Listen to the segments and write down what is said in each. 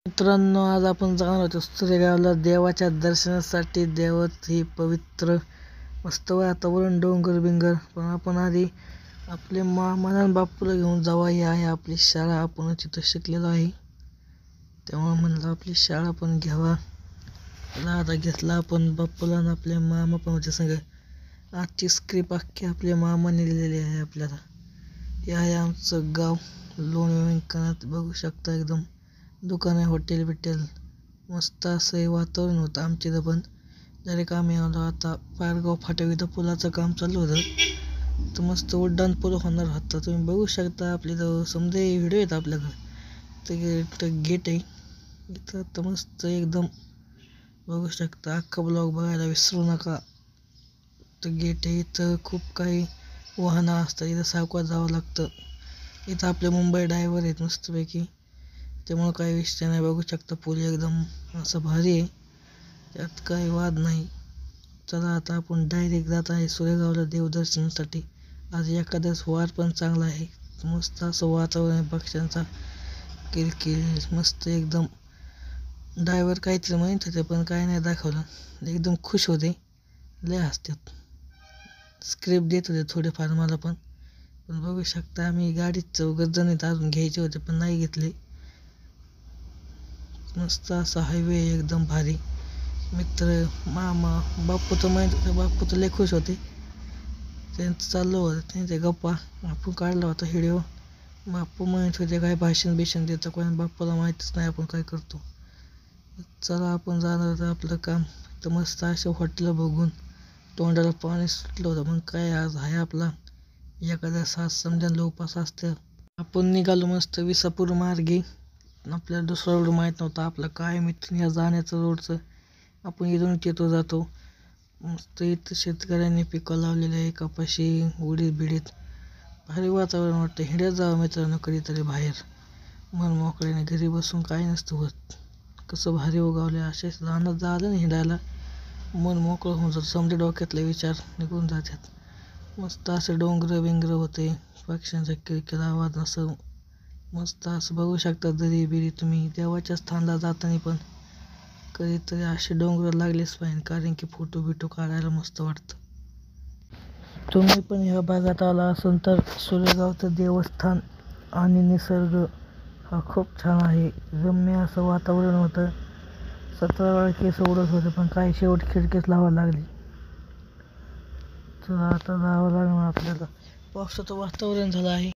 मित्रांनो, आज आपण जाणार होतो सुरेगावला देवाच्या दर्शनासाठी. देवात ही पवित्र मस्त वातावरण, डोंगर बिंगर. पण आपण आधी आपले मामा बापूला घेऊन जावा. ही आहे आपली शाळा, आपण तिथं शिकलेलो आहे. तेव्हा म्हणलं आपली शाळा पण घ्यावा. आता घेतला आपण बापूला आणि आपल्या मामा पण होते संग. आजची स्क्रिप्ट अख्खी आपल्या मामाने लिहिलेली आहे आपल्याला. हे आहे आमचं गाव लोणी व्यंकनाथ. बघू शकता एकदम दुकान, हॉटेल बिटेल मस्त असं वातावरण होतं आमच्या इथं. पण डायरेक्ट आम्ही आलो आता पारगाव फाट्यावर. इथं पुलाचं काम चालू होतं, तर मस्त उड्डाण पूल होणार होता. तुम्ही बघू शकता आपल्या इथं समजा व्हिडिओ येत आपल्याकडे. तर गेट आहे इथं, तर मस्त एकदम बघू शकता. अख्खा ब्लॉग बघायला विसरू नका. तर गेट आहे इथं, खूप काही वाहनं असतात इथं, सावकाश जावं लागतं. इथं आपले मुंबई ड्रायव्हर आहेत मस्तपैकी, त्यामुळं काही विषय नाही. बघू शकता पूल एकदम असं भारी आहे, त्यात काही वाद नाही. चला आता आपण डायरेक्ट जात आहे सुरेगावला देवदर्शनासाठी. आज एखाद्याच वार पण चांगला आहे, मस्त असं वातावरण आहे, पक्ष्यांचा किलकिल मस्त एकदम. ड्रायव्हर काहीतरी म्हणत होते पण काही नाही दाखवलं. एकदम खुश होते, लय हसतात. स्क्रिप्ट देत होते थोडेफार मला पण बघू शकता. आम्ही गाडीत चौघच जण अजून घ्यायचे होते पण नाही घेतले. मस्त असा हायवे एकदम भारी. मित्र मामा बाप्पू तर माहीत होते, बाप्पू तर लय खुश होते. त्यांचं चाललं होतं त्यांच्या गप्पा, आपण काढला होता व्हिडिओ. बाप्पू म्हणत होते काय भाषण बिषण देतं कोण, बाप्पाला माहीतच नाही आपण काय करतो. चला आपण जाणार होतं आपलं काम. तर मस्त अशा हॉटेल बघून तोंडाला पाणी सुटलं होतं. मग काय आज आहे आपला एखाद्या सास समजायला उपास असतं. आपण निघालो मस्त विसापूर मार्गे. आपल्याला दुसरा रोड माहीत नव्हता आपला, काय मित्र या जाण्याचं रोडचं. आपण इथून येतो जातो. मस्त इथं शेतकऱ्यांनी पिकं लावलेले आहे, कपाशी उडीद बिडीत. भारी वातावरण वाटतं. हिंडत जावं मित्रांनो कधीतरी बाहेर, मन मोकळ्याने. घरी बसून काही नसतं होत. कसं भारी उगावले असे रानात झालं ना हिंडायला, मन मोकळं होऊन जातं. समजे डोक्यातले विचार निघून जातात. मस्त असे डोंगर बिंगर होते, पक्ष्यांचा किलकिल आवाज असं मस्त असं बघू शकता. दरी बिरी तुम्ही देवाच्या स्थानला जाताना पण कधीतरी असे डोंगर लागलेच पाहिजे, कारण की फोटो बिटो काढायला मस्त वाटतं. तुम्ही पण ह्या भागात आला असेल तर सुरेगावचं देवस्थान आणि निसर्ग हा खूप छान आहे. रम्य असं वातावरण होतं. 17 वेळा केस उडत होते पण काही शेवट खिडकीच लावावं लागली. चला आता जावं लागणार आपल्याला. पावसाचं वातावरण झालं आहे.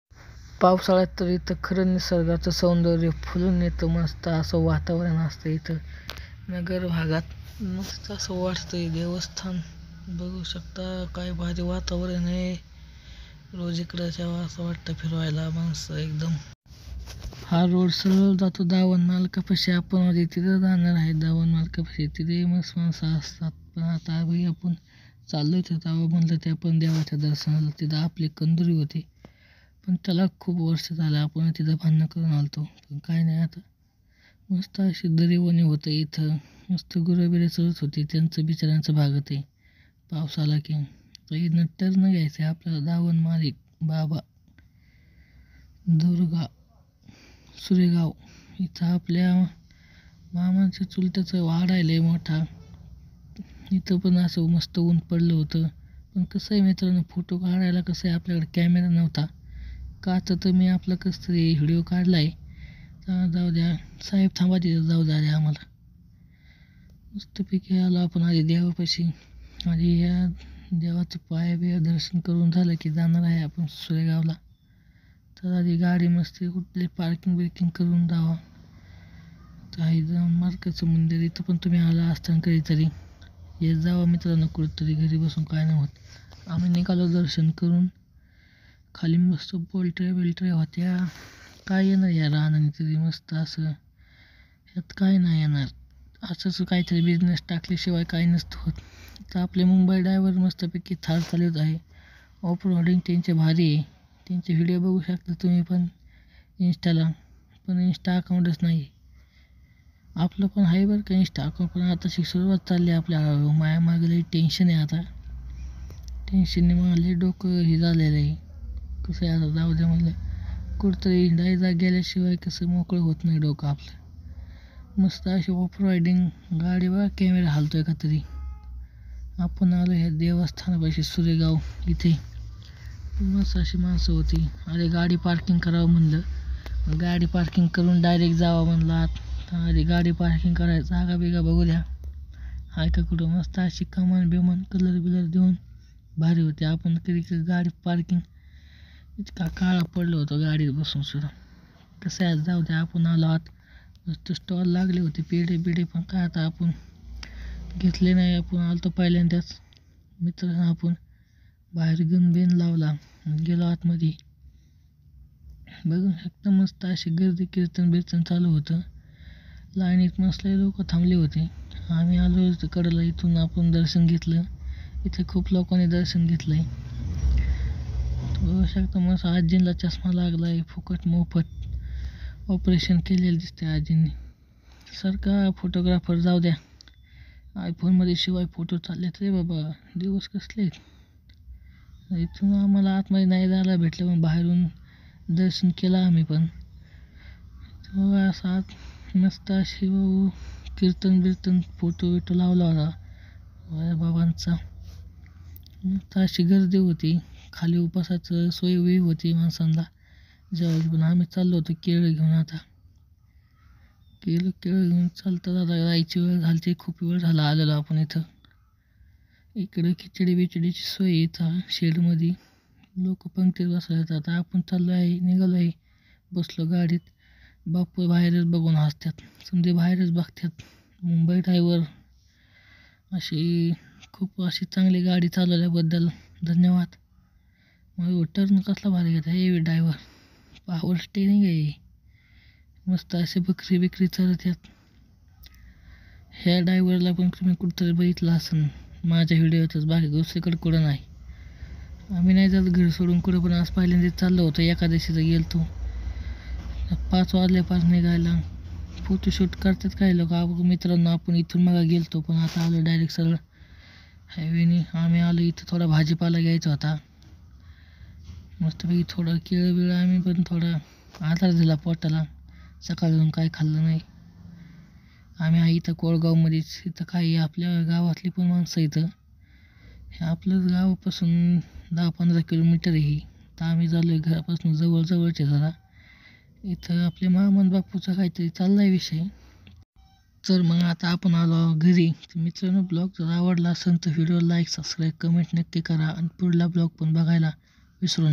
पावसाळ्यात तर इथं खरं निसर्गाचं सौंदर्य फुलून येतं. मस्त असं वातावरण असतं इथं नगर भागात. मस्त असं वाटतंय. देवस्थान बघू शकता, काय भारी वातावरण आहे. रोज इकडं जेव्हा असं वाटतं फिरवायला माणसं एकदम. हा रोड सरळ जातो दावण मालकापाशी. आपण आधी तिथं जाणार आहे दावण मालकापाशी. तिथे मस्त माणसं असतात. पण आता आपण चाललोय तिथं. तेव्हा म्हणलं ते आपण देवाच्या दर्शनाला. तिथं आपली कंदुरी होती पण त्याला खूप वर्ष झालं. आपण तिथं भांडणं करून आलतो पण काय नाही. आता मस्त अशी दरीवणी होतं इथं. मस्त गुरंबिरं चरत होती, त्यांचं बिचाऱ्यांचं भागत आहे. पाऊस आला की तर इथनं टर्न घ्यायचं आहे आपल्याला. दावण मालिक बाबा दुर्गा सुरेगाव. इथं आपल्या मामाच्या चुलत्याचं वाडा आहे लय मोठा. इथं पण असं मस्त ऊन पडलं होतं. पण कसं आहे मित्रांनो, फोटो काढायला कसं आहे आपल्याकडे कॅमेरा नव्हता. काच तर मी आपला कसं तरी व्हिडिओ काढला आहे. जाऊ द्या साहेब, थांबा तिथं, जाऊ द्या आम्हाला. मस्तपैकी आलो आपण आधी देवापाशी. आधी या देवाचं पाय बिया दर्शन करून झालं की जाणार आहे आपण सुरेगावला. तर आधी गाडी मस्त कुठली पार्किंग बिर्किंग करून जावा. तर आहे जाऊन मार्काचं मंदिर. इथं पण तुम्ही आला असताना कधीतरी येत जावा मित्रांनो. कुठंतरी घरी बसून काय नाही होत. आम्ही निघालो दर्शन करून. खाली मस्त पोल्ट्र्या होत्या. काय येणार या रानाने तरी मस्त असं, ह्यात काय नाही येणार. असंच काहीतरी बिझनेस टाकल्याशिवाय काही नसतं होत. तर आपले मुंबई ड्रायव्हर मस्तपैकी थार चालवत आहे. ऑफ रोडिंग त्यांचे भारी आहे. त्यांचे व्हिडिओ बघू शकता तुम्ही पण इंस्टाला. पण इंस्टा अकाउंटच नाही. आपलं पण आहे बरं का इंस्टा अकाउंट, पण आता सुरुवात चालली आपल्या. माया मागले टेन्शन आहे आता. टेन्शनने मला डोकं हे झालेलं आहे. कसं आहे आता जाऊ द्या म्हणलं. कुठंतरी हिंडायला गेल्याशिवाय कसं मोकळं होत नाही डोकं आपलं. मस्त अशी ऑफ रायडिंग गाडी बघा, कॅमेरा हलतोय का तरी. आपण आलो ह्या देवस्थानापाशी सुरेगाव इथे. मस्त अशी माणसं होती. अरे गाडी पार्किंग करावं म्हणलं, गाडी पार्किंग करून डायरेक्ट जावं म्हणलं आत. अरे गाडी पार्किंग करायचं जागा बिगा बघू द्या हाय का कुठं. मस्त अशी कमान बिमान कलर बिलर देऊन भारी होते. आपण कधी गाडी पार्किंग इतका काळा पडलो होतो गाडीत बसून सुद्धा. कसं आहे जाऊ द्या, आपण आलो आत. मस्त स्टॉल लागले होते पेढे बिडे, पण काय आता आपण घेतले नाही. आपण आलतो पहिल्यांदाच मित्र आपण बाहेर गन बेन लावला गेलो आतमध्ये. बघून एकदम मस्त अशी गर्दी कीर्तन बिर्तन चालू होतं. लाईनीत मसले लोक थांबले होते. आम्ही आलो कडेला, इथून आपण दर्शन घेतलं. इथे खूप लोकांनी दर्शन घेतलं आहे. बघू शकता मस्त आजींना चष्मा लागला आहे फुकट मोफत ऑपरेशन केलेलं दिसते आजींनी. सारखा फोटोग्राफर जाऊ द्या, आयफोनमध्ये शिवाय फोटो चाललेत रे बाबा, दिवस कसले. इथून आम्हाला आतमध्ये नाही जायला भेटलं, पण बाहेरून दर्शन केलं आम्ही पण. असा मस्त अशी कीर्तन बिर्तन फोटो बिटो लावला होता बाबांचा. मस्त अशी गर्दी होती. खाली उपासाचं सोय वेळी होती माणसांना जेवायची. पण आम्ही चाललो होतो केळं घेऊन. आता केळं घेऊन चालतं दादा जायची वेळ झाली. खूप वेळ झाला आलेलो आपण इथं. इकडं खिचडी बिचडीची सोय इथं शेडमध्ये लोक पंक्तीत बसले. आता आपण चाललो आहे, निघालो आहे, बसलो गाडीत. बापू बाहेरच बघून हसतात, समजे बाहेरच बघतात. मुंबई ड्रायव्हर अशी खूप अशी चांगली गाडी चालवल्याबद्दल धन्यवाद. मग टर्न कसला भारी घेतात हे ड्रायव्हर, पॉवर स्टेरिंग आहे. मस्त असे बकरी बिकरी चालतात. ह्या ड्रायव्हरला पण तुम्ही कुठंतरी बघितलं असेल माझ्या व्हिडिओतच, बाकी दुसरीकडे कुठं नाही. आम्ही नाही जात घर सोडून कुठं, पण आज पहिल्यांदा चाललो होतो. एकादशीचं गेलो तो 5 वाजल्यापासून निघायला. फोटोशूट करतात काही लोक. मित्रांनो आपण इथून मग गेलतो, पण आता आलो डायरेक्ट सरळ हायवेने. आम्ही आलो इथं थोडा भाजीपाला घ्यायचा होता. मस्तपैकी थोडं केळं बिळं आम्ही पण थोडा आधार दिला पोटाला, सकाळून काय खाल्लं नाही. आम्ही आहे इथं कोळगावमध्येच. इथं काही आपल्या गावातली पण माणसं इथं. हे आपलं गावापासून 10-15 किलोमीटर आहे. तर आम्ही झालो आहे घरापासून जवळचे जरा. इथं आपले मामान बापूचा काहीतरी चालला आहे विषय. तर मग आता आपण आलो घरी. मित्रांनो ब्लॉग जर आवडला असेल तर व्हिडिओ लाईक सबस्क्राईब कमेंट नक्की करा, आणि पुढला ब्लॉग पण बघायला विसरू नका.